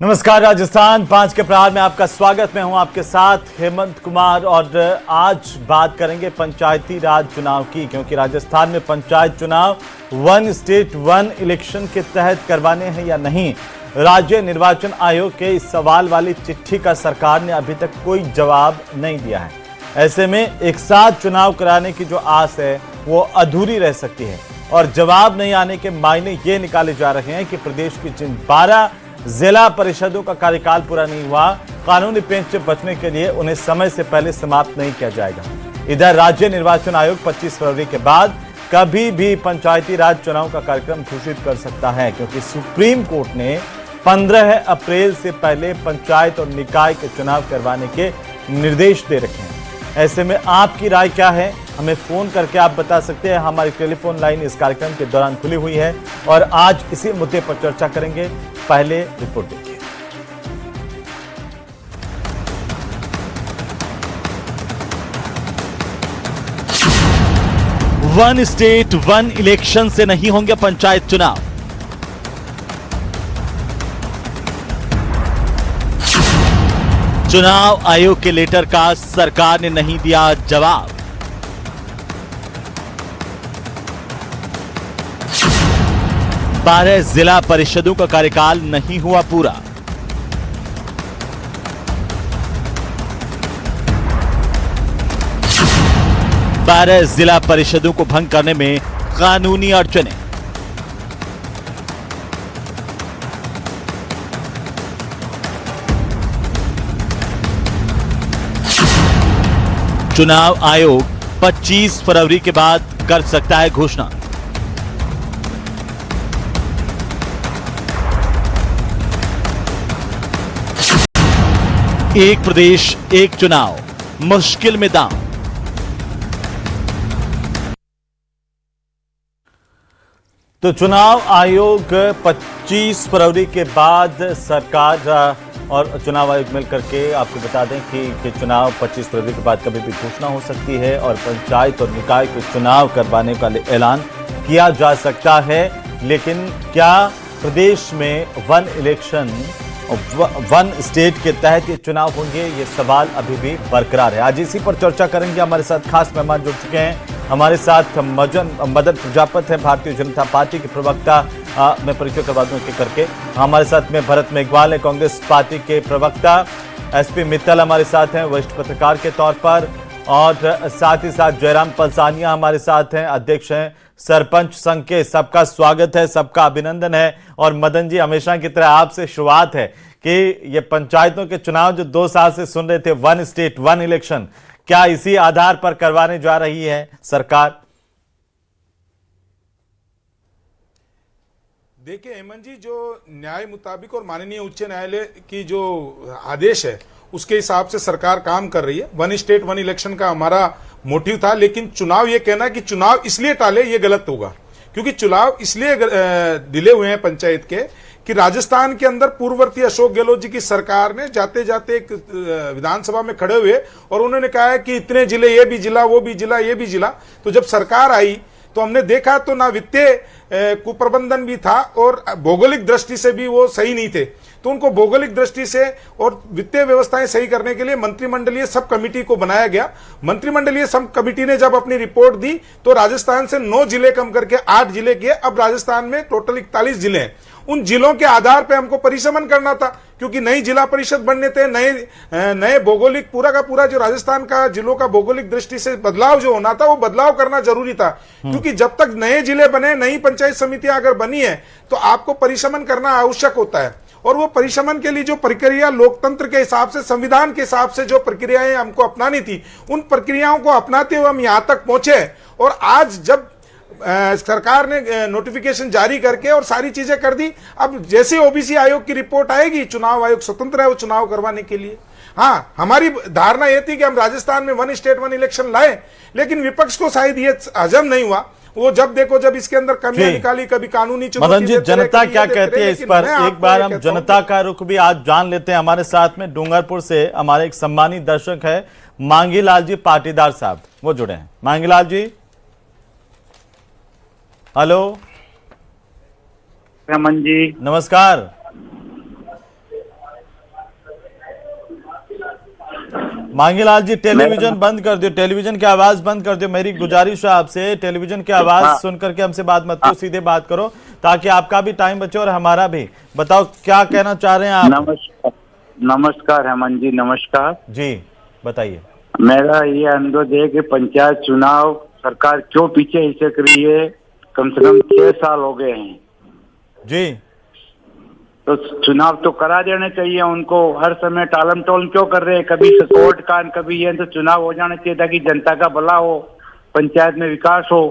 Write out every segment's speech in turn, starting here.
नमस्कार, राजस्थान 5 के प्रहार में आपका स्वागत। मैं हूं आपके साथ हेमंत कुमार और आज बात करेंगे पंचायती राज चुनाव की, क्योंकि राजस्थान में पंचायत चुनाव वन स्टेट वन इलेक्शन के तहत करवाने हैं या नहीं। राज्य निर्वाचन आयोग के इस सवाल वाली चिट्ठी का सरकार ने अभी तक कोई जवाब नहीं दिया है। ऐसे में एक साथ चुनाव कराने की जो आस है वो अधूरी रह सकती है और जवाब नहीं आने के मायने ये निकाले जा रहे हैं कि प्रदेश की जिन 12 जिला परिषदों का कार्यकाल पूरा नहीं हुआ, कानूनी पेंच से बचने के लिए उन्हें समय से पहले समाप्त नहीं किया जाएगा। इधर राज्य निर्वाचन आयोग 25 फरवरी के बाद कभी भी पंचायती राज चुनाव का कार्यक्रम घोषित कर सकता है, क्योंकि सुप्रीम कोर्ट ने 15 अप्रैल से पहले पंचायत और निकाय के चुनाव करवाने के निर्देश दे रखे हैं। ऐसे में आपकी राय क्या है, हमें फोन करके आप बता सकते हैं। हमारी टेलीफोन लाइन इस कार्यक्रम के दौरान खुली हुई है और आज इसी मुद्दे पर चर्चा करेंगे। पहले रिपोर्ट देखिए। वन स्टेट वन इलेक्शन से नहीं होंगे पंचायत चुनाव। चुनाव आयोग के लेटर का सरकार ने नहीं दिया जवाब। बारह जिला परिषदों का कार्यकाल नहीं हुआ पूरा। बारह जिला परिषदों को भंग करने में कानूनी अड़चनें। चुनाव आयोग 25 फरवरी के बाद कर सकता है घोषणा। एक प्रदेश एक चुनाव, मुश्किल में दांव। तो चुनाव आयोग 25 फरवरी के बाद सरकार और चुनाव आयोग मिलकर के आपको बता दें कि चुनाव 25 फरवरी के बाद कभी भी घोषणा हो सकती है और पंचायत और निकाय के चुनाव करवाने का ऐलान किया जा सकता है। लेकिन क्या प्रदेश में वन स्टेट के तहत ये चुनाव होंगे, ये सवाल अभी भी बरकरार है। आज इसी पर चर्चा करेंगे। हमारे साथ खास मेहमान जुड़ चुके हैं। हमारे साथ मदन प्रजापत है, भारतीय जनता पार्टी के प्रवक्ता। मैं परिचय करवा दूं एक करके। हमारे साथ में भरत मेघवाल है, कांग्रेस पार्टी के प्रवक्ता। एसपी मित्तल हमारे साथ हैं, वरिष्ठ पत्रकार के तौर पर। और साथ ही साथ जयराम पलसानिया हमारे साथ हैं, अध्यक्ष हैं सरपंच संघ के। सबका स्वागत है, सबका अभिनंदन है। और मदन जी, हमेशा की तरह आपसे शुरुआत है कि ये पंचायतों के चुनाव जो 2 साल से सुन रहे थे, वन स्टेट वन इलेक्शन, क्या इसी आधार पर करवाने जा रही है सरकार? देखिए हेमंत जी, जो न्याय मुताबिक और माननीय उच्च न्यायालय की जो आदेश है उसके हिसाब से सरकार काम कर रही है। वन स्टेट वन इलेक्शन का हमारा मोटिव था, लेकिन चुनाव ये कहना कि चुनाव इसलिए टाले, ये गलत होगा। क्योंकि चुनाव इसलिए डिले हुए हैं पंचायत के कि राजस्थान के अंदर पूर्ववर्ती अशोक गहलोत जी की सरकार ने जाते जाते एक विधानसभा में खड़े हुए और उन्होंने कहा है कि इतने जिले, ये भी जिला, वो भी जिला, ये भी जिला। तो जब सरकार आई तो हमने देखा तो ना वित्तीय कुप्रबंधन भी था और भौगोलिक दृष्टि से भी वो सही नहीं थे। तो उनको भौगोलिक दृष्टि से और वित्तीय व्यवस्थाएं सही करने के लिए मंत्रिमंडलीय सब कमेटी को बनाया गया। मंत्रिमंडलीय सब कमेटी ने जब अपनी रिपोर्ट दी तो राजस्थान से 9 जिले कम करके 8 जिले किए। अब राजस्थान में टोटल 41 जिले हैं। उन जिलों के आधार पर हमको परिसमन करना था, क्योंकि नई जिला परिषद बनने थे, नए भौगोलिक पूरा का पूरा जो राजस्थान का जिलों का भौगोलिक दृष्टि से बदलाव जो होना था वो बदलाव करना जरूरी था। क्योंकि जब तक नए जिले बने, नई पंचायत समितियां अगर बनी है तो आपको परिसमन करना आवश्यक होता है। और वो परिसमन के लिए जो प्रक्रिया लोकतंत्र के हिसाब से, संविधान के हिसाब से जो प्रक्रियाएं हमको अपनानी थी, उन प्रक्रियाओं को अपनाते हुए हम यहां तक पहुंचे। और आज जब सरकार ने नोटिफिकेशन जारी करके और सारी चीजें कर दी, अब जैसे ओबीसी आयोग की रिपोर्ट आएगी, चुनाव आयोग स्वतंत्र है वो चुनाव करवाने के लिए। हाँ, हमारी धारणा यह थी कि हम राजस्थान में वन स्टेट वन इलेक्शन लाए, लेकिन विपक्ष को शायद ये हजम नहीं हुआ। वो जब देखो जब इसके अंदर कमियां निकाली, कभी कानूनी मदन जी, जनता क्या कहती है इस पर? एक बार हम जनता का रुख भी आज जान लेते हैं। हमारे साथ में डूंगरपुर से हमारे एक सम्मानित दर्शक है मांगीलाल जी पाटीदार साहब, वो जुड़े हैं। मांगीलाल जी, हेलो। रमन जी नमस्कार। मांगीलाल जी टेलीविजन बंद कर दो, टेलीविजन की आवाज बंद कर दो। मेरी गुजारिश है आपसे, टेलीविजन की आवाज सुन करके हमसे बात मत करो, सीधे बात करो ताकि आपका भी टाइम बचे और हमारा भी। बताओ क्या कहना चाह रहे हैं आप? नमस्कार, नमस्कार हेमंत जी, नमस्कार जी बताइए। मेरा ये अनुरोध है कि पंचायत चुनाव सरकार क्यों पीछे हिचक रही है? कम से कम 6 साल हो गए हैं, जी तो चुनाव तो करा देने चाहिए उनको। हर समय टालम टोल क्यों कर रहे हैं? कभी कोर्ट कान, कभी ये, तो चुनाव हो जाना चाहिए ताकि जनता का भला हो, पंचायत में विकास हो।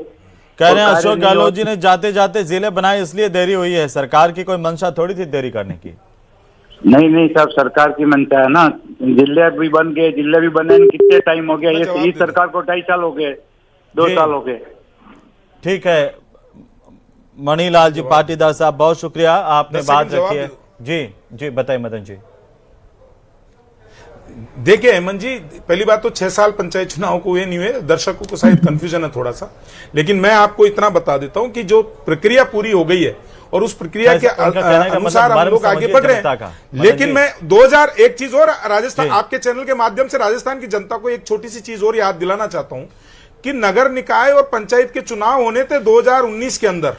कह रहे हैं अशोक गहलोत जी ने जाते जाते जिले बनाए इसलिए देरी हुई है, सरकार की कोई मंशा थोड़ी थी देरी करने की। नहीं नहीं साहब, सरकार की मनता है ना, जिले भी बन गए, जिले भी बने, कितने टाइम हो गया? ये सरकार को 2.5 साल हो गए, 2 साल हो गए। ठीक है मणिलाल जी पाटीदार साहब, बहुत शुक्रिया, आपने बात रखी है। जी जी बताइए मदन जी। देखिए हेमंत जी, पहली बात तो 6 साल पंचायत चुनाव को हुए नहीं हुए, दर्शकों को शायद कंफ्यूजन है थोड़ा सा, लेकिन मैं आपको इतना बता देता हूं कि जो प्रक्रिया पूरी हो गई है और उस प्रक्रिया के अनुसार हम लोग आगे बढ़ रहे हैं। लेकिन मैं 2001 चीज और राजस्थान, आपके चैनल के माध्यम से राजस्थान की जनता को एक छोटी सी चीज और याद दिलाना चाहता हूं कि नगर निकाय और पंचायत के चुनाव होने थे 2019 के अंदर,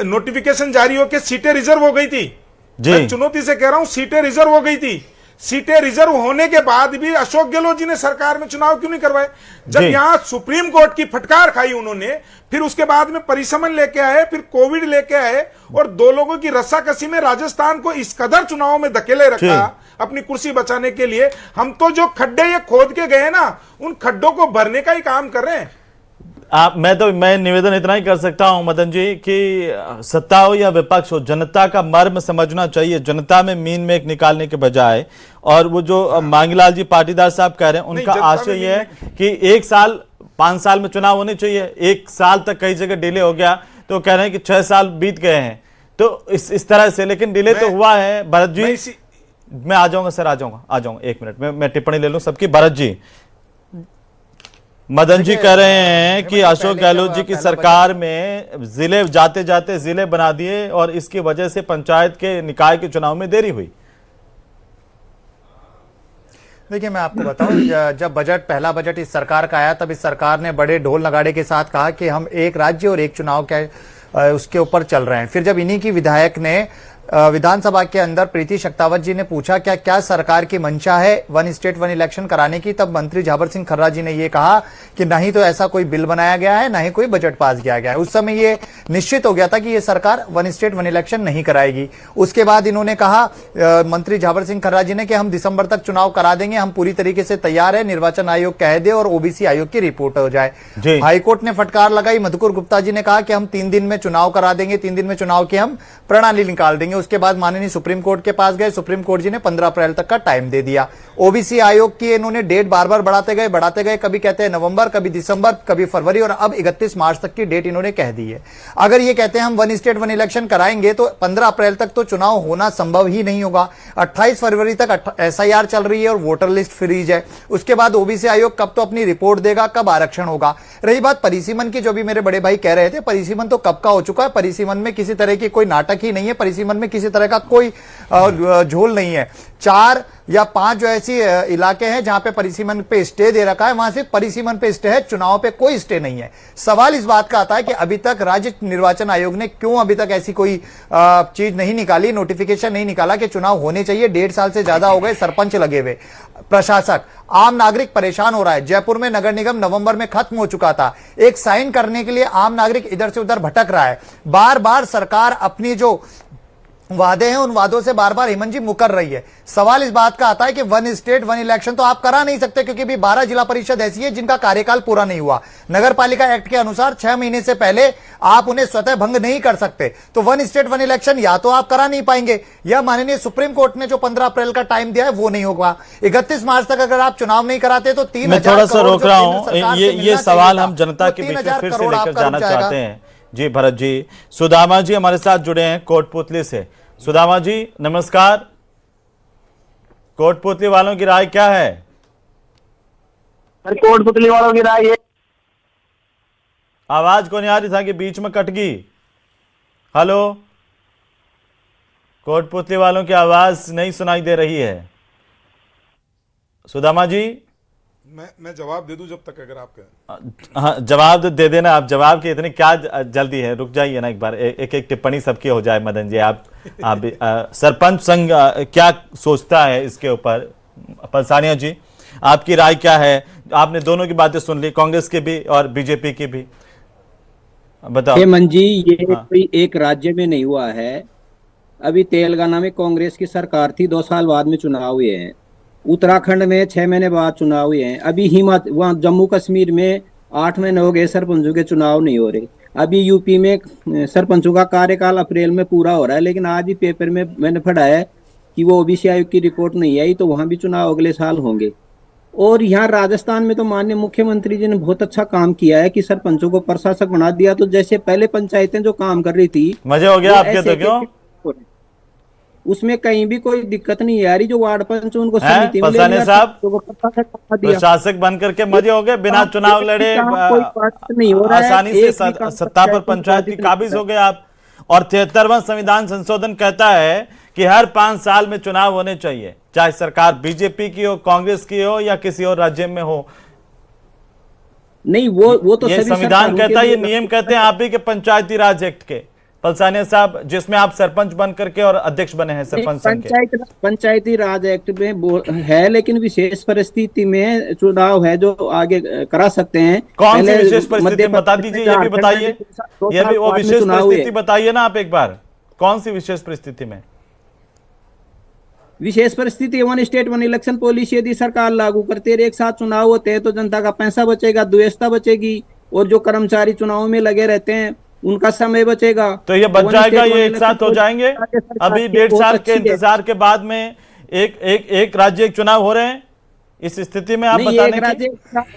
नोटिफिकेशन जारी होकर सीटें रिजर्व हो गई थी। मैं चुनौती से कह रहा हूं, सीटें रिजर्व हो गई थी। सीटें रिजर्व होने के बाद भी अशोक गहलोत जी ने सरकार में चुनाव क्यों नहीं करवाए? जब यहां सुप्रीम कोर्ट की फटकार खाई उन्होंने, फिर उसके बाद में परिसमन लेके आए, फिर कोविड लेके आए और 2 लोगों की रस्साकसी में राजस्थान को इस कदर चुनाव में धकेले रखा अपनी कुर्सी बचाने के लिए। हम तो जो खड्डे ये खोद के गए ना, उन खड्डों को भरने का ही काम कर रहे हैं। मैं निवेदन इतना ही कर सकता हूं मदन जी कि सत्ता हो या विपक्ष हो, जनता का मर्म समझना चाहिए, जनता में मीन मेक निकालने के बजाय। और वो जो मांगीलाल जी पाटीदार साहब कह रहे हैं, उनका आशय यह है कि 1 साल 5 साल में चुनाव होने चाहिए। 1 साल तक कई जगह डिले हो गया, तो कह रहे हैं कि 6 साल बीत गए हैं, तो इस तरह से। लेकिन डिले तो हुआ है। भरत जी, मैं आ जाऊंगा सर, आ जाऊंगा 1 मिनट में, मैं टिप्पणी ले लूं सबकी। भरत जी, मदन जी कह रहे हैं कि अशोक गहलोत जी की सरकार में जिले जाते जाते जिले बना दिए और इसकी वजह से पंचायत के निकाय के चुनाव में देरी हुई। देखिए मैं आपको बताऊं, जब पहला बजट इस सरकार का आया, तब इस सरकार ने बड़े ढोल नगाड़े के साथ कहा कि हम एक राज्य और एक चुनाव के उसके ऊपर चल रहे हैं। फिर जब इन्हीं की विधायक ने विधानसभा के अंदर प्रीति शक्तावत जी ने पूछा क्या सरकार की मंशा है 1 स्टेट 1 इलेक्शन कराने की, तब मंत्री झाबर सिंह खर्रा जी ने यह कहा कि ना ही तो ऐसा कोई बिल बनाया गया है, ना ही कोई बजट पास किया गया है। उस समय यह निश्चित हो गया था कि यह सरकार 1 स्टेट 1 इलेक्शन नहीं कराएगी। उसके बाद इन्होंने कहा मंत्री झाबर सिंह खर्रा जी ने कि हम दिसंबर तक चुनाव करा देंगे, हम पूरी तरीके से तैयार है, निर्वाचन आयोग कह दे और ओबीसी आयोग की रिपोर्ट हो जाए। हाईकोर्ट ने फटकार लगाई, मधुकर गुप्ता जी ने कहा कि हम 3 दिन में चुनाव करा देंगे, 3 दिन में चुनाव की हम प्रणाली निकाल देंगे। उसके बाद माननीय सुप्रीम कोर्ट के पास गए, सुप्रीम कोर्ट जी ने 15 अप्रैल तक का टाइम दे दिया। ओबीसी आयोग की इन्होंने डेट बार बार बढ़ाते गए, कभी कहते हैं नवंबर, कभी दिसंबर, कभी फरवरी, और अब 31 मार्च तक की डेट इन्होंने कह दी है। अगर ये कहते हैं हम 1 स्टेट 1 इलेक्शन कराएंगे तो 15 अप्रैल तक तो चुनाव होना संभव ही नहीं होगा। 28 फरवरी तक एसआईआर चल रही है और वोटर लिस्ट फ्रीज है। उसके बाद ओबीसी आयोग कब तो अपनी रिपोर्ट देगा, कब आरक्षण होगा। रही बात परिसीमन की, जो भी मेरे बड़े भाई कह रहे थे, परिसीमन तो कब का हो चुका है। परिसीमन में किसी तरह की कोई नाटक ही नहीं है, परिसीमन में किसी तरह का कोई झोल नहीं है। 4 या 5 जो ऐसी इलाके हैं जहां पे परिसीमन पे स्टे दे रखा है, वहां से परिसीमन पे स्टे है, चुनाव पे कोई स्टे नहीं है। सवाल इस बात का आता है कि अभी तक राज्य निर्वाचन आयोग ने क्यों अभी तक ऐसी कोई चीज नहीं निकाली, नोटिफिकेशन नहीं निकाला कि चुनाव होने चाहिए। 1.5 साल से ज्यादा हो गए, सरपंच लगे हुए, प्रशासक, आम नागरिक परेशान हो रहा है। जयपुर में नगर निगम नवंबर में खत्म हो चुका था, एक साइन करने के लिए आम नागरिक इधर से उधर भटक रहा है। बार बार सरकार अपनी जो वादे हैं उन वादों से बार बार हेमंत जी मुकर रही है। सवाल इस बात का आता है कि 1 स्टेट 1 इलेक्शन तो आप करा नहीं सकते, क्योंकि भी 12 जिला परिषद ऐसी है जिनका कार्यकाल पूरा नहीं हुआ। नगर पालिका एक्ट के अनुसार 6 महीने से पहले आप उन्हें स्वतः भंग नहीं कर सकते। तो 1 स्टेट 1 इलेक्शन या तो आप करा नहीं पाएंगे, या माननीय सुप्रीम कोर्ट ने जो 15 अप्रैल का टाइम दिया है वो नहीं होगा। 31 मार्च तक अगर आप चुनाव नहीं कराते तो 3,000 मैं थोड़ा सा रोक रहा हूं, ये सवाल हम जनता के बीच में फिर से लेकर जाना चाहते हैं। जी भरत जी, सुदामा जी हमारे साथ जुड़े हैं कोटपुतली से। सुदामा जी नमस्कार, कोटपुतली वालों की राय क्या है? कोटपुतली वालों की राय ये, आवाज को नहीं आ रही था कि बीच में कट गई। हेलो, कोटपुतली वालों की आवाज नहीं सुनाई दे रही है। सुदामा जी, मैं जवाब दे दूं जब तक, अगर आप कहें। हाँ जवाब दे देना। आप जवाब की इतनी क्या जल्दी है, रुक जाइए ना एक बार, एक एक टिप्पणी सबकी हो जाए। मदन जी आप भी सरपंच संघ क्या सोचता है इसके ऊपर? पलसानिया जी आपकी राय क्या है? आपने दोनों की बातें सुन ली, कांग्रेस की भी और बीजेपी की भी, बताओ। हेमंत जी, ये हाँ। कोई एक राज्य में नहीं हुआ है। अभी तेलंगाना में कांग्रेस की सरकार थी, 2 साल बाद में चुनाव हुए हैं। उत्तराखंड में 6 महीने बाद चुनाव हुए हैं। अभी वहाँ जम्मू कश्मीर में 8 महीने हो गए, सरपंचों के चुनाव नहीं हो रहे। अभी यूपी में सरपंचों का कार्यकाल अप्रैल में पूरा हो रहा है, लेकिन आज ही पेपर में मैंने पढ़ा है कि वो ओबीसी आयोग की रिपोर्ट नहीं आई, तो वहां भी चुनाव अगले साल होंगे। और यहाँ राजस्थान में तो माननीय मुख्यमंत्री जी ने बहुत अच्छा काम किया है कि सरपंचों को प्रशासक बना दिया। तो जैसे पहले पंचायतें जो काम कर रही थी, मजे हो गया आपके तो क्यों? उसमें कहीं भी कोई दिक्कत नहीं आ रही। जो वार्ड पंच उनको हैं? समिति में ले पलसाने लिया, साहब, तो वो प्रशासक बना दिया। प्रशासक बन करके मजे हो गए, बिना चुनाव लड़े कोई बात नहीं हो रहा है, आसानी से एक भी काम सत्ता पर पंचायत की काबिज हो गए आप। और 73वां संविधान संशोधन कहता है कि हर 5 साल में चुनाव होने चाहिए, चाहे सरकार बीजेपी की हो, कांग्रेस की हो या किसी और राज्य में हो। नहीं, वो तो ये सभी संविधान सरकारों कहता है, के ये लिए नियम कहते हैं आप ही के पंचायती राज एक्ट के, पलसानिया साहब, जिसमें आप सरपंच बन करके और अध्यक्ष बने हैं सरपंच संघ के। पंचायती राज एक्ट में है, लेकिन विशेष परिस्थिति में चुनाव है जो आगे करा सकते हैं। कौन सी पहले विशेष परिस्थिति मध्य बता दीजिए, ये भी बताइए। ये भी वो विशेष परिस्थिति बताइए ना आप एक बार, कौन सी विशेष परिस्थिति में? विशेष परिस्थिति 1 स्टेट 1 इलेक्शन पॉलिसी यदि सरकार लागू करती है, एक साथ चुनाव होते हैं, तो जनता का पैसा बचेगा, द्वेषता बचेगी, और जो कर्मचारी चुनाव में लगे रहते हैं उनका समय बचेगा। तो ये बच जाएगा, ये एक साथ हो जाएंगे। अभी 1.5 साल के इंतजार के बाद में एक राज्य एक चुनाव हो रहे हैं। इस स्थिति में आप बताने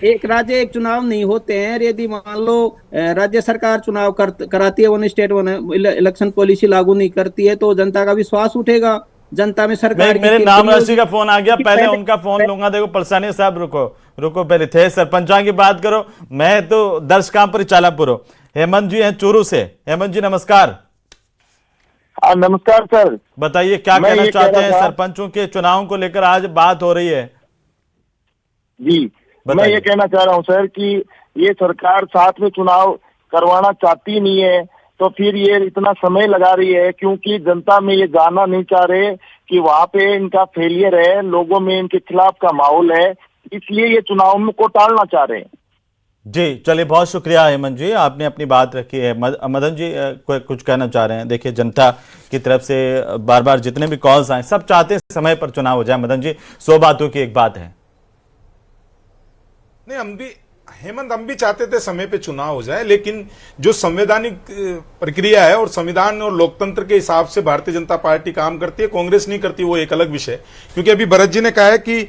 एक राज्य एक चुनाव नहीं होते हैं। यदि मान लो राज्य सरकार चुनाव कराती है, 1 स्टेट 1 इलेक्शन पॉलिसी लागू नहीं करती है, तो जनता का विश्वास उठेगा। जनता में सरकार मेरे नाम राशि का फोन आ गया, पहले उनका फोन लूंगा। देखो पलसानिया साहब, रुको पहले थे सरपंचा की बात करो, मैं तो दर्श काम पर चाला पुरो। हेमंत जी हैं चूरू से। हेमंत जी नमस्कार। नमस्कार सर, बताइए क्या कहना चाहते हैं? सरपंचों के चुनाव को लेकर आज बात हो रही है जी। मैं ये कहना चाह रहा हूँ सर कि ये सरकार साथ में चुनाव करवाना चाहती नहीं है, तो फिर ये इतना समय लगा रही है, क्योंकि जनता में ये जानना नहीं चाह रहे कि वहाँ पे इनका फेलियर है, लोगों में इनके खिलाफ का माहौल है, इसलिए ये चुनाव को टालना चाह रहे हैं। जी चलिए, बहुत शुक्रिया हेमंत जी, आपने अपनी बात रखी है। मदन जी कुछ कहना चाह रहे हैं? देखिए जनता की तरफ से बार बार जितने भी कॉल्स आए, सब चाहते हैं समय पर चुनाव हो जाए। मदन जी, 100 बातों की एक बात है। नहीं, हम भी चाहते थे समय पे चुनाव हो जाए, लेकिन जो संवैधानिक प्रक्रिया है और संविधान और लोकतंत्र के हिसाब से भारतीय जनता पार्टी काम करती है, कांग्रेस नहीं करती, वो एक अलग विषय। क्योंकि अभी भरत जी ने कहा है कि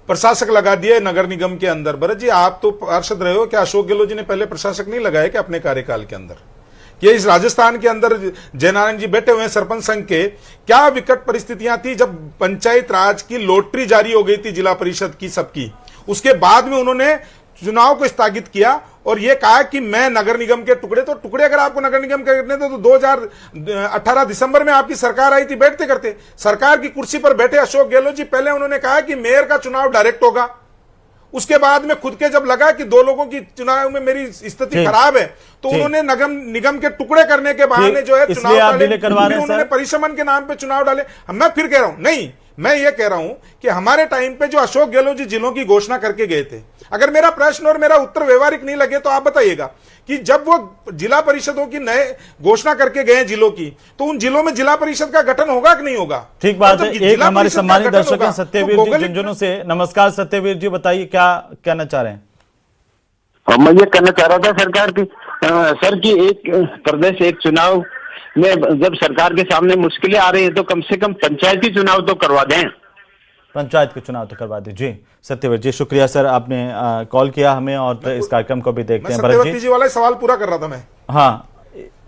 प्रशासक लगा दिया है नगर निगम के अंदर। भरत जी, आप तो पार्षद रहे हो, क्या अशोक गहलोत जी ने पहले प्रशासक नहीं लगाए क्या अपने कार्यकाल के अंदर? ये इस राजस्थान के अंदर जयनारायण जी बैठे हुए हैं सरपंच संघ के, क्या विकट परिस्थितियां थी जब पंचायत राज की लॉटरी जारी हो गई थी जिला परिषद की सबकी। उसके बाद में उन्होंने चुनाव को स्थगित किया और यह कहा कि मैं नगर निगम के टुकड़े अगर आपको नगर निगम करने थे तो 2018 दिसंबर में आपकी सरकार आई थी, बैठते करते। सरकार की कुर्सी पर बैठे अशोक गहलोत जी, पहले उन्होंने कहा कि मेयर का चुनाव डायरेक्ट होगा। उसके बाद में खुद के जब लगा कि 2 लोगों की चुनाव में मेरी स्थिति खराब है, तो उन्होंने निगम के टुकड़े करने के बहाने जो है चुनाव डाले, उन्होंने परिसमन के नाम पे चुनाव डाले। मैं फिर कह रहा हूं, नहीं, मैं ये कह रहा हूं कि हमारे टाइम पे जो अशोक गहलोत जी जिलों की घोषणा करके गए थे, अगर मेरा प्रश्न और मेरा उत्तर व्यवहारिक नहीं लगे तो आप बताइएगा कि जब वो जिला परिषदों की नए घोषणा करके गए जिलों की, तो उन जिलों में जिला परिषद का गठन होगा कि नहीं होगा? ठीक बात है। एक हमारे सम्मानित दर्शक हैं सत्यवीर जी झुंझुनू से। नमस्कार सत्यवीर जी, बताइए क्या कहना चाह रहे हैं? मैं ये कहना चाह रहा था सरकार की सर की एक प्रदेश एक चुनाव में जब सरकार के सामने मुश्किलें आ रही है, तो कम से कम पंचायती चुनाव तो करवा दें। पंचायत के चुनाव तो करवा दीजिए। सत्यवीर जी शुक्रिया सर, आपने कॉल किया हमें और इस कार्यक्रम को भी देखते हैं। सत्यवती जी वाला सवाल पूरा कर रहा था मैं। हाँ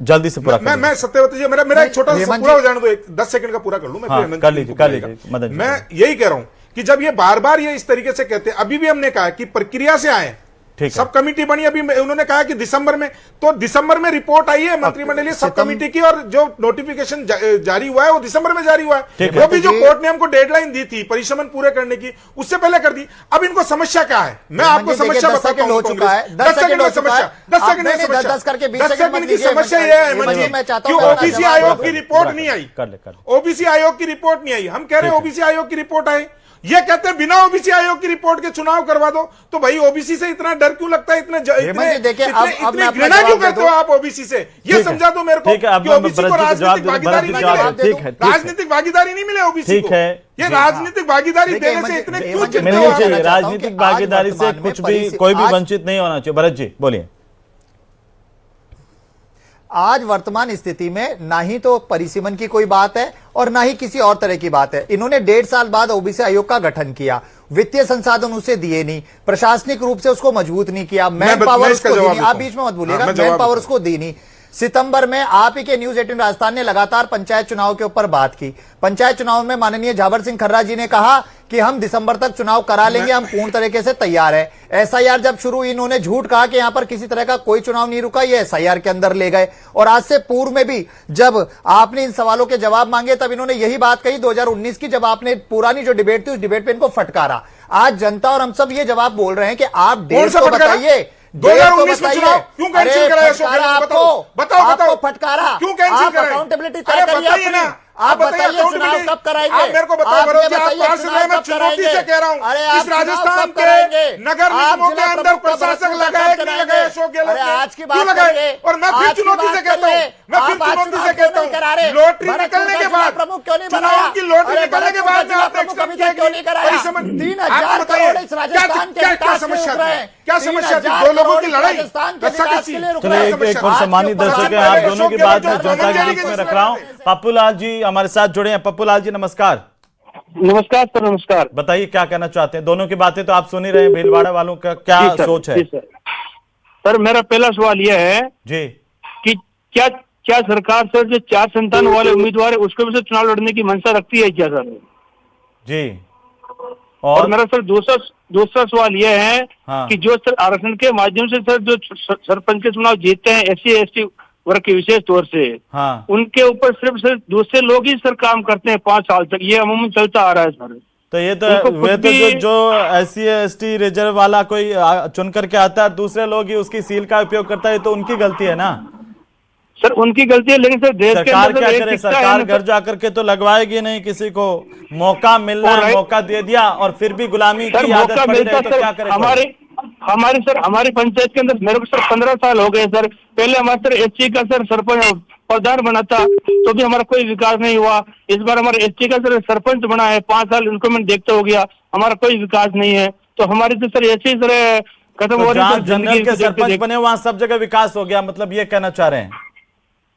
जल्दी से पूरा मैं सत्यवती जी, मेरा एक छोटा सा पूरा हो जाने दो, 10 सेकंड का पूरा कर लूं मैं। हाँ, कर लीजिए मदन जी। मैं यही कह रहा हूं कि जब ये बार बार ये इस तरीके से कहते हैं, अभी भी हमने कहा कि प्रक्रिया से आए, ठीक है। सब कमेटी बनी, अभी उन्होंने कहा कि दिसंबर में, तो दिसंबर में रिपोर्ट आई है मंत्रिमंडलीय सब कमेटी की, और जो नोटिफिकेशन जारी हुआ है वो दिसंबर में जारी हुआ है। वो भी जो कोर्ट ने हमको डेडलाइन दी थी परिश्रमण पूरे करने की, उससे पहले कर दी। अब इनको समस्या क्या है, मैं आपको समस्या बताता हूं। 10 सेकंड में समस्या, 10 सेकंड में समस्या, 10 सेकंड की समस्या यह है हेमंत जी कि ओबीसी आयोग की रिपोर्ट नहीं आई, ओबीसी आयोग की रिपोर्ट नहीं आई। हम कह रहे हैं ओबीसी आयोग की रिपोर्ट आई, ये कहते हैं बिना ओबीसी आयोग की रिपोर्ट के चुनाव करवा दो। तो भाई ओबीसी से इतना डर क्यों लगता है, इतने घृणा क्यों करते हो आप ओबीसी से, ये समझा दो मेरे को कि ओबीसी को राजनीतिक भागीदारी नहीं मिले, राजनीतिक भागीदारी नहीं मिले ओबीसी को। ये राजनीतिक भागीदारी देने से इतने क्यों चिढ़ते हो आप? राजनीतिक भागीदारी से कुछ भी कोई भी वंचित नहीं होना चाहिए। भरत जी बोलिए। आज वर्तमान स्थिति में ना ही तो परिसीमन की कोई बात है और ना ही किसी और तरह की बात है। इन्होंने 1.5 साल बाद ओबीसी आयोग का गठन किया, वित्तीय संसाधन उसे दिए नहीं, प्रशासनिक रूप से उसको मजबूत नहीं किया, मैन पावर उसको दी नहीं। आप बीच में मत बोलिएगा, मैन पावर उसको दी नहीं। सितंबर में आप ही के न्यूज 18 राजस्थान ने लगातार पंचायत चुनाव के ऊपर बात की। पंचायत चुनाव में माननीय झाबर सिंह खर्रा जी ने कहा कि हम दिसंबर तक चुनाव करा लेंगे, हम पूर्ण तरीके से तैयार है। एसआईआर जब शुरू हुई, इन्होंने झूठ कहा कि यहां पर किसी तरह का कोई चुनाव नहीं रुका, ये एसआईआर के अंदर ले गए। और आज से पूर्व में भी जब आपने इन सवालों के जवाब मांगे तब इन्होंने यही बात कही 2019 की, जब आपने पुरानी जो डिबेट थी उस डिबेट पे इनको फटकारा। आज जनता और हम सब ये जवाब बोल रहे हैं कि आप डेट तो बताइए, 2019 में चुनाव क्यों कैंसिल कराया? आपको फटकारा, क्यों कैंसिल कराया? अकाउंटेबिलिटी तय करिए ना, आप बताइए चुनाव कब कराएंगे? आप मेरे को बताओ, मैं चुनौती से कह रहा हूँ, इस राजस्थान के नगर निगमों के अंदर प्रशासक लगाए कि नहीं लगाए अशोक गहलोत ने, क्यों लगाए? और मैं फिर चुनौती से कहता हूँ, लॉटरी निकलने के बाद, चुनाव की लॉटरी निकलने के बाद में आपने एक्सटेंड किया क्यों नहीं कराया? आप बताइए क्या समस्या थी, क्या समस्या थी? दो लोगों की लड़ाई, चलिए एक और सम्मानित दर्शक है, आप दोनों की बात में जनता के बीच में रख रहा हूँ। पप्पू लाल जी हमारे साथ जुड़े हैं। पप्पू लाल जी नमस्कार। नमस्कार सर, नमस्कार। बताइए क्या कहना चाहते हैं? दोनों की बातें तो आप सुन ही रहे हैं, भीलवाड़ा वालों का क्या सोच है? सर मेरा पहला सवाल यह है जी कि क्या सरकार सर जो 4 संतान वाले उम्मीदवार है उसके भी चुनाव लड़ने की मंशा रखती है क्या सर? जी। और मेरा सर दूसरा सवाल यह है कि जो सर आरक्षण के माध्यम से सर जो सरपंच के चुनाव जीतते हैं SC ST वर्ग के विशेष तौर से, उनके ऊपर सिर्फ सर दूसरे लोग ही सर काम करते हैं 5 साल तक, ये अमूमन चलता आ रहा है सर। तो ये तो वे तो जो SC ST रिजर्व वाला कोई चुन करके आता है, दूसरे लोग ही उसकी सील का उपयोग करता है, तो उनकी गलती है ना सर? उनकी गलती है, लेकिन सर देश सरकार क्या करे? सरकार घर जाकर के तो लगवाएगी नहीं, किसी को मौका मिलना है, मौका दे दिया और फिर भी गुलामी की आदत पड़ी रही तो क्या करे? हमारी पंचायत के अंदर मेरे को सर 15 साल हो गए सर। पहले हमारे सर SC का सर सरपंच प्रधान बना था तो भी हमारा कोई विकास नहीं हुआ। इस बार हमारे SC का सर सरपंच बना है, 5 साल इनको मैंने देखता हो गया, हमारा कोई विकास नहीं है। तो हमारी तो सर ऐसे ही सर खत्म हो रही है। जनरल के सरपंच बने वहां सब जगह विकास हो गया, मतलब ये कहना चाह रहे हैं?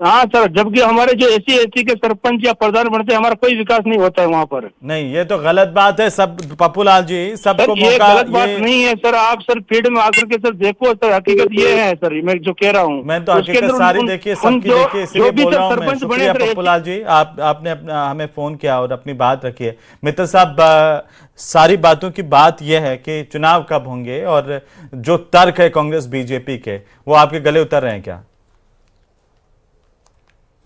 हाँ सर, जबकि हमारे जो SC ST के सरपंच या प्रधान बनते हैं हमारा कोई विकास नहीं होता है वहाँ पर। नहीं, ये तो गलत बात है। सब पप्पू लाल जी सबको ये गलत बात नहीं है सर। आप सर फील्ड में आकर के सर देखो सर, हकीकत ये है सर, मैं जो कह रहा हूँ। मैं तो हकीकत सारी देखिए, सबकी देखिए, इसलिए बोल रहा हूँ मैं। शुक्रिया पप्पू लाल जी, आपने हमें फोन किया और अपनी बात रखी है। मित्र साहब, सारी बातों की बात यह है कि चुनाव कब होंगे और जो तर्क है कांग्रेस BJP के, वो आपके गले उतर रहे हैं क्या?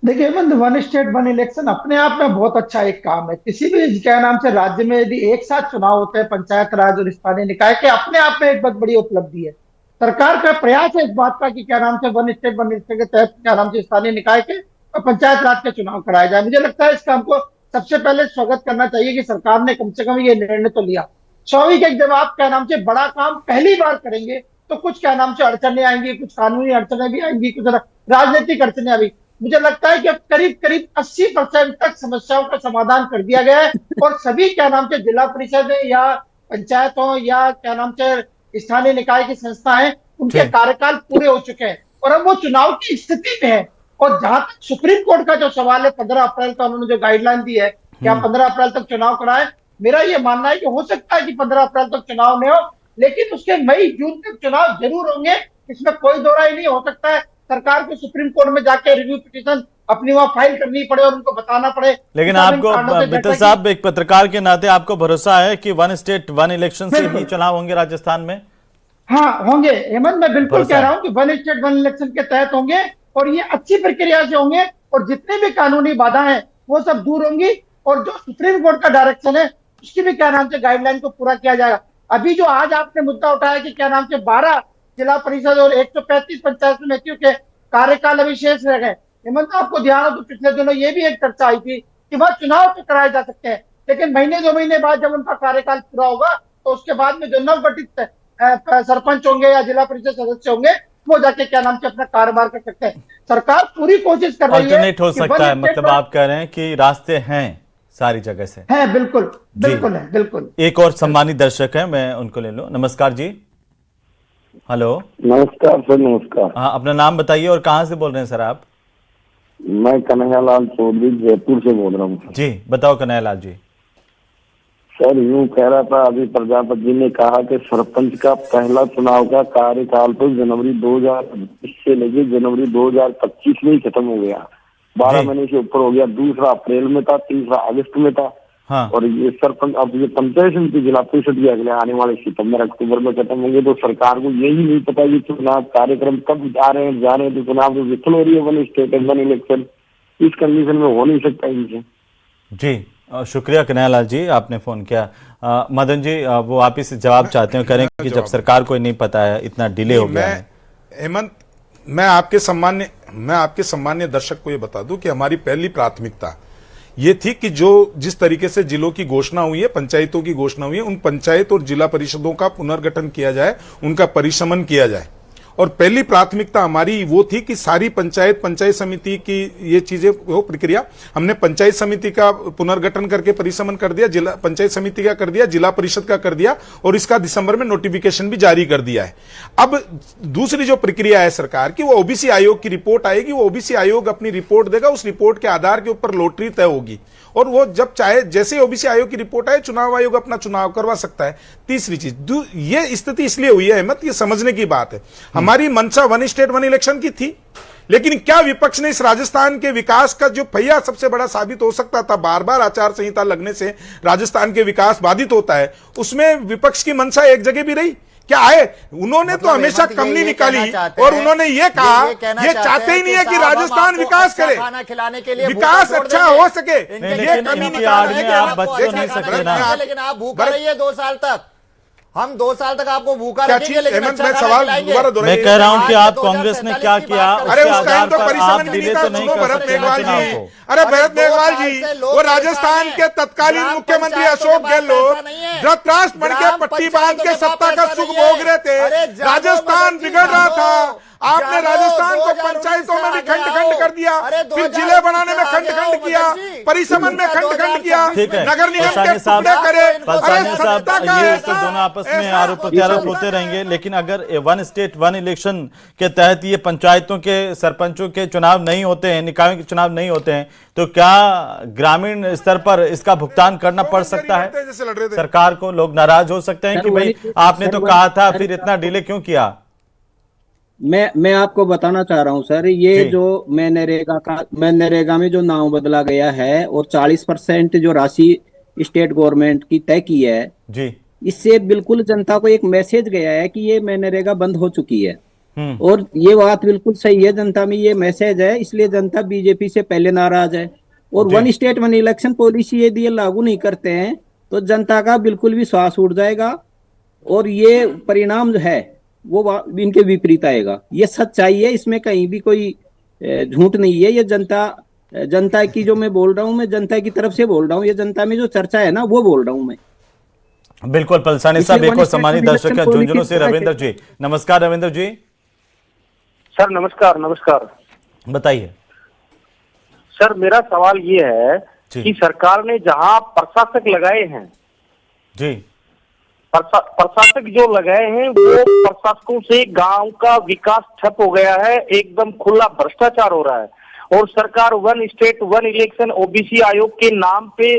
देखिए हेमंत, 1 स्टेट 1 इलेक्शन अपने आप में बहुत अच्छा एक काम है। किसी भी क्या नाम से राज्य में यदि एक साथ चुनाव होते हैं पंचायत राज और स्थानीय निकाय के, अपने आप में एक बहुत बड़ी उपलब्धि है। सरकार का प्रयास है इस बात का कि क्या नाम से 1 स्टेट 1 इलेक्शन के तहत क्या नाम से स्थानीय निकाय के और पंचायत राज के चुनाव कराए जाए। मुझे लगता है इस काम को सबसे पहले स्वागत करना चाहिए कि सरकार ने कम से कम ये निर्णय तो लिया। स्वाभाविक है, जब आप क्या नाम से बड़ा काम पहली बार करेंगे तो कुछ क्या नाम से अड़चने आएंगी, कुछ कानूनी अड़चने भी आएंगी, कुछ राजनीतिक अड़चने भी। मुझे लगता है कि अब करीब 80% तक समस्याओं का समाधान कर दिया गया है और सभी क्या नाम से जिला परिषद या पंचायतों या क्या नाम से स्थानीय निकाय की संस्थाएं, उनके कार्यकाल पूरे हो चुके हैं और अब वो चुनाव की स्थिति में है। और जहां तक सुप्रीम कोर्ट का जो सवाल है, 15 अप्रैल का उन्होंने जो गाइडलाइन दी है कि आप 15 अप्रैल तक चुनाव कराएं, मेरा ये मानना है कि हो सकता है कि 15 अप्रैल तक चुनाव नहीं हो, लेकिन उसके मई जून तक चुनाव जरूर होंगे, इसमें कोई दो राय नहीं। हो सकता है सरकार को सुप्रीम कोर्ट में जाके रिव्यू पिटीशन अपनी वहां फाइल करनी पड़े और उनको बताना पड़े। लेकिन आपको मित्र साहब, एक पत्रकार के नाते आपको भरोसा है कि 1 स्टेट 1 इलेक्शन से ही चुनाव होंगे राजस्थान में? हाँ होंगे हेमंत, मैं बिल्कुल भरोसा कह है। रहा हूँ कि वन स्टेट वन इलेक्शन के तहत होंगे और ये अच्छी प्रक्रिया से होंगे और जितने भी कानूनी बाधा है वो सब दूर होंगी और जो सुप्रीम कोर्ट का डायरेक्शन है उसकी भी क्या नाम से गाइडलाइन को पूरा किया जाएगा। अभी जो आज आपने मुद्दा उठाया कि क्या नाम से 12 जिला परिषद और 135 पंचायत समितियों के कार्यकाल अभी शेष रह गए। हेमंत आपको ध्यान हो तो पिछले दिनों ये भी एक चर्चा आई थी कि वह चुनाव तो कराए जा सकते हैं लेकिन महीने 2 महीने बाद जब उनका कार्यकाल पूरा होगा तो उसके बाद में जो नवगठित सरपंच होंगे या जिला परिषद सदस्य होंगे वो जाके क्या नाम से अपना कारोबार कर सकते हैं। सरकार पूरी कोशिश कर रही है अल्टरनेट हो कि सकता है, वन स्टेट मतलब आप कह रहे हैं कि रास्ते हैं सारी जगह से। है, बिल्कुल जी। बिल्कुल है, बिल्कुल। एक और सम्मानित दर्शक है, मैं उनको ले लूं। नमस्कार जी। हेलो। नमस्कार सर, नमस्कार। हाँ, अपना नाम बताइए और कहाँ से बोल रहे हैं सर आप? मैं कन्हैयालाल चौधरी जयपुर से बोल रहा हूँ। जी बताओ कन्हैयालाल जी। सर यूँ कह रहा था, अभी प्रजापति जी ने कहा कि सरपंच का पहला चुनाव का कार्यकाल तो जनवरी 2020 से लेके जनवरी 2025 में ही खत्म हो गया, 12 महीने से ऊपर हो गया। दूसरा अप्रैल में था, तीसरा अगस्त में था। हाँ। और ये सरपंच, अब ये पंचायत समिति जिला परिषद के अगले आने वाले सितंबर अक्टूबर में खत्म होंगे। तो सरकार को यही नहीं पता कि चुनाव कार्यक्रम कब जा रहे हैं तो चुनाव तो विफल हो रही है। वन स्टेट वन इलेक्शन इस कंडीशन में हो नहीं सकता इनसे। जी शुक्रिया कन्हैयालाल जी, आपने फोन किया। मदन जी वो आप इस जवाब चाहते हैं, करें कि जब सरकार को नहीं पता है, इतना डिले हो गया है। हेमंत, मैं आपके सम्मान्य दर्शक को ये बता दूं कि हमारी पहली प्राथमिकता ये थी कि जो जिस तरीके से जिलों की घोषणा हुई है, पंचायतों की घोषणा हुई है, उन पंचायत और जिला परिषदों का पुनर्गठन किया जाए, उनका परिशमन किया जाए। और पहली प्राथमिकता हमारी वो थी कि सारी पंचायत समिति की ये चीजें वो प्रक्रिया हमने पंचायत समिति का पुनर्गठन करके परिशमन कर दिया, जिला पंचायत समिति का कर दिया, जिला परिषद का कर दिया और इसका दिसंबर में नोटिफिकेशन भी जारी कर दिया है। अब दूसरी जो प्रक्रिया है सरकार की, वो ओबीसी आयोग की रिपोर्ट आएगी, वो ओबीसी आयोग अपनी रिपोर्ट देगा, उस रिपोर्ट के आधार के ऊपर लॉटरी तय होगी और वो जब चाहे जैसे ही ओबीसी आयोग की रिपोर्ट आए चुनाव आयोग अपना चुनाव करवा सकता है। तीसरी चीज, ये स्थिति इसलिए हुई है अहमद, ये समझने की बात है, हमारी मंशा वन स्टेट वन इलेक्शन की थी, लेकिन क्या विपक्ष ने इस राजस्थान के विकास का जो पहिया सबसे बड़ा साबित हो सकता था, बार बार आचार संहिता लगने से राजस्थान के विकास बाधित होता है, उसमें विपक्ष की मंशा एक जगह भी रही क्या है? उन्होंने तो हमेशा कमनी निकाली और उन्होंने ये कहा, ये चाहते ही नहीं है कि राजस्थान विकास करे, खाना खिलाने के लिए विकास अच्छा हो सके, ये कमी निकालने के आप बच तो नहीं सकते ना। लेकिन आप भूखा रहिए 2 साल तक, हम 2 साल तक आपको भूखा क्या रखेंगे चीज? लेकिन हेमंत, अच्छा मैं खाना सवाल खिलाएंगे। दोबारा दोहराइए। मैं कह रहा हूं कि आप आज कांग्रेस ने 2047 क्या की किया, बात कर अरे उसके उस टाइम आधार तो पर परिसमन आप भी डिले नहीं था। तो नहीं सुनो कर भरत सकते हैं मेघवाल चुनाव जी, को। अरे भरत 2 मेघवाल साल जी, से लोग वो परेशान राजस्थान हैं। के तत्कालीन ग्राम मुख्यमंत्री पंचायतों अशोक के पास गहलोत पैसा नहीं है। धृतराष्ट्र बन के ग्राम पट्टी बांध के पंचायतों सत्ता के का पास सुख पैसा नहीं भोग रहे थे। है। अरे जानो राजस्थान मदन जी, बिगड़ रहा था, जानो। आपने जानो, राजस्थान को 2019 पंचायतों में भी से खंड आगे खंड आओ। कर दिया, अरे फिर 2019 जिले बनाने में से खंड आगे खंड आओ, किया, मदन जी। परिसमन में खंड खंड किया, ठीक है, नगर निगम के पलसानी साहब, टुकड़े करे। पलसानी अरे साहब, सत्ता का ये ऐसा- तो दोनों आपस में ऐसा आरोप प्रत्यारोप होते रहेंगे, लेकिन अगर वन स्टेट वन इलेक्शन के तहत ये पंचायतों के सरपंचों के चुनाव नहीं होते हैं, निकायों के चुनाव नहीं होते हैं, तो क्या ग्रामीण स्तर पर इसका भुगतान करना पड़ सकता है जैसे लड़ रहे थे। सरकार को? लोग नाराज हो सकते हैं सर, कि भाई आपने तो कहा था, फिर इतना डिले क्यों किया? मैं आपको बताना चाह रहा हूँ सर, ये जी। जो मनरेगा में जो नाम बदला गया है और 40% जो राशि स्टेट गवर्नमेंट की तय की है, जी। इससे बिल्कुल जनता को एक मैसेज गया है कि ये मनरेगा बंद हो चुकी है। और ये बात बिल्कुल सही है, जनता में ये मैसेज है, इसलिए जनता बीजेपी से पहले नाराज है। और जी। One state one election policy यदि ये लागू नहीं करते हैं तो जनता का बिल्कुल विश्वास उठ जाएगा और ये परिणाम जो है वो इनके विपरीत आएगा। ये सच्चाई है, इसमें कहीं भी कोई झूठ नहीं है। ये जनता की जो मैं बोल रहा हूँ, मैं जनता की तरफ से बोल रहा हूँ, ये जनता में जो चर्चा है ना वो बोल रहा हूँ मैं। बिल्कुल पलसानी साहब, एक और सम्मानित दर्शक है झुंझुनू से, रविंद्र जी। नमस्कार रविंद्र जी। सर नमस्कार। नमस्कार बताइए सर, मेरा सवाल ये है जी। कि सरकार ने जहां प्रशासक लगाए हैं, जी, प्रशासक जो लगाए हैं वो प्रशासकों से गांव का विकास ठप हो गया है, एकदम खुला भ्रष्टाचार हो रहा है। और सरकार one state one election OBC आयोग के नाम पे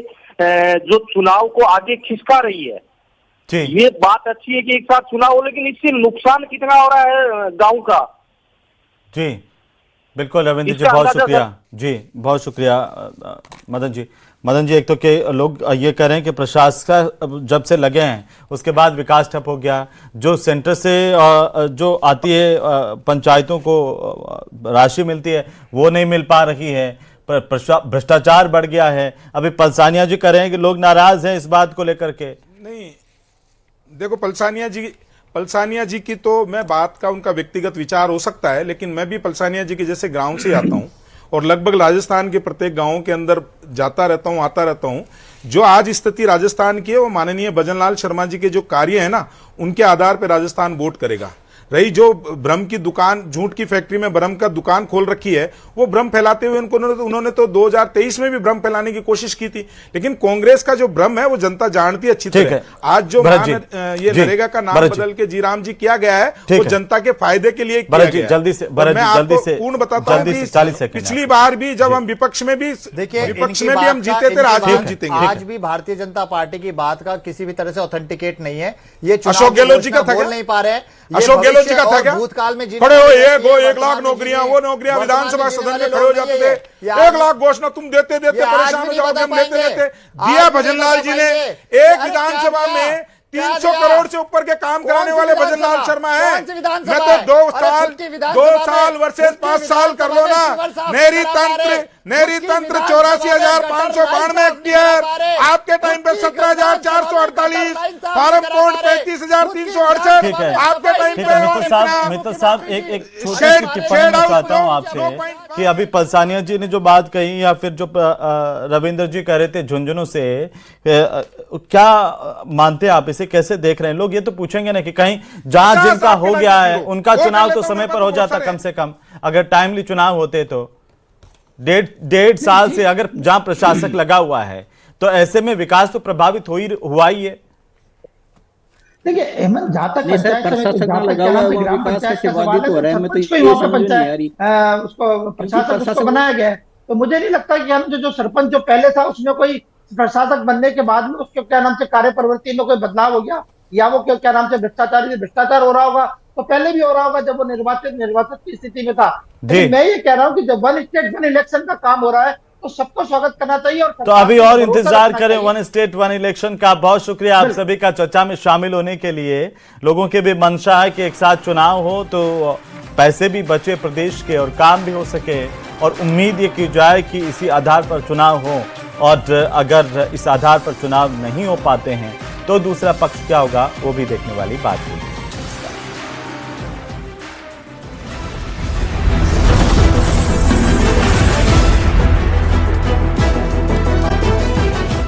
जो चुनाव को आगे खिसका रही है। जी। ये बात अच्छी है कि एक साथ चुनाव हो, लेकिन इससे नुकसान कितना हो रहा है गांव का। जी। बिल्कुल रविंद्र जी, इसका बहुत अंदाजा शुक्रिया जी, बहुत शुक्रिया मदन जी। मदन जी, एक तो के लोग ये कह रहे हैं कि प्रशासन जब से लगे हैं उसके बाद विकास ठप हो गया, जो सेंटर से जो आती है पंचायतों को राशि मिलती है वो नहीं मिल पा रही है, भ्रष्टाचार बढ़ गया है। अभी पलसानिया जी कह रहे हैं कि लोग नाराज हैं इस बात को लेकर के। नहीं, देखो पलसानिया जी की तो मैं बात का उनका व्यक्तिगत विचार हो सकता है, लेकिन मैं भी पलसानिया जी के जैसे गांव से आता हूं और लगभग राजस्थान के प्रत्येक गांव के अंदर जाता रहता हूं, आता रहता हूं। जो आज स्थिति राजस्थान की है वो माननीय भजनलाल शर्मा जी के जो कार्य है ना, उनके आधार पर राजस्थान वोट करेगा। रही जो भ्रम की दुकान, झूठ की फैक्ट्री में भ्रम का दुकान खोल रखी है, वो भ्रम फैलाते हुए उन्होंने तो 2023 में भी भ्रम फैलाने की कोशिश की थी, लेकिन कांग्रेस का जो भ्रम है वो जनता जानती है अच्छी तरह। आज जो ये नरेगा का नाम बदल के जीराम जी किया गया है वो जनता के फायदे के लिए किया गया है। जल्दी से मैं आपको पूर्ण बताता हूँ, पिछली बार भी जब हम विपक्ष में भी हम जीते थे, आज भी हम जीतेंगे। आज भी भारतीय जनता पार्टी की बात का किसी भी तरह से ऑथेंटिकेट नहीं है। ये अशोक गहलोत जी का था, बोल नहीं पा रहे हैं। अशोक गहलोत जी का था क्या? भूतकाल में खड़े हो, ये 1 लाख नौकरियां, वो नौकरियां विधानसभा सदन में खड़े हो जाते थे, 1 लाख घोषणा तुम देते परेशान हो जाओगे, हम लेते दिया भजनलाल जी ने। एक विधानसभा में 300 करोड़ से ऊपर के काम कराने वाले भजनलाल शर्मा है। मैं तो 2 साल वर्सेस 5 साल कर लो ना। नेरी तंत्र 84,592 हेक्टेयर, आपके टाइम पे 17,448, फार्म कोड 35,368, आपके टाइम पे। मित्तल साहब, एक छोटी सी टिप्पणी मैं चाहता हूं आपसे कि अभी पलसानिया जी ने जो बात कही या फिर जो रविंद्र जी कह रहे थे झुंझुनू से, क्या मानते हैं आप इसे, कैसे देख रहे हैं? लोग ये तो पूछेंगे ना कि कहीं जहां जिनका हो गया है उनका चुनाव तो समय पर हो जाता, कम से कम अगर टाइमली चुनाव होते तो। 1.5 साल से अगर जहां प्रशासक लगा हुआ है तो ऐसे में विकास तो प्रभावित हुआ ही है। देखिए हेमंत, जहाँ तक उसको बनाया गया है, तो मुझे नहीं लगता कि हम जो सरपंच जो पहले था उसमें कोई प्रशासक बनने के बाद में उसके क्या नाम से कार्य प्रवृत्ति में कोई बदलाव हो गया, या वो क्या नाम से भ्रष्टाचार हो रहा होगा, तो पहले भी हो रहा होगा जब वो निर्वाचित की स्थिति में था। मैं ये कह रहा हूँ कि जब 1 स्टेट 1 इलेक्शन का काम हो रहा है तो सबको स्वागत करना चाहिए। और तो अभी और इंतजार करें 1 स्टेट 1 इलेक्शन का। बहुत शुक्रिया आप सभी का चर्चा में शामिल होने के लिए। लोगों के भी मंशा है कि एक साथ चुनाव हो तो पैसे भी बचे प्रदेश के और काम भी हो सके, और उम्मीद ये की जाए कि इसी आधार पर चुनाव हो, और अगर इस आधार पर चुनाव नहीं हो पाते हैं तो दूसरा पक्ष क्या होगा वो भी देखने वाली बात होगी।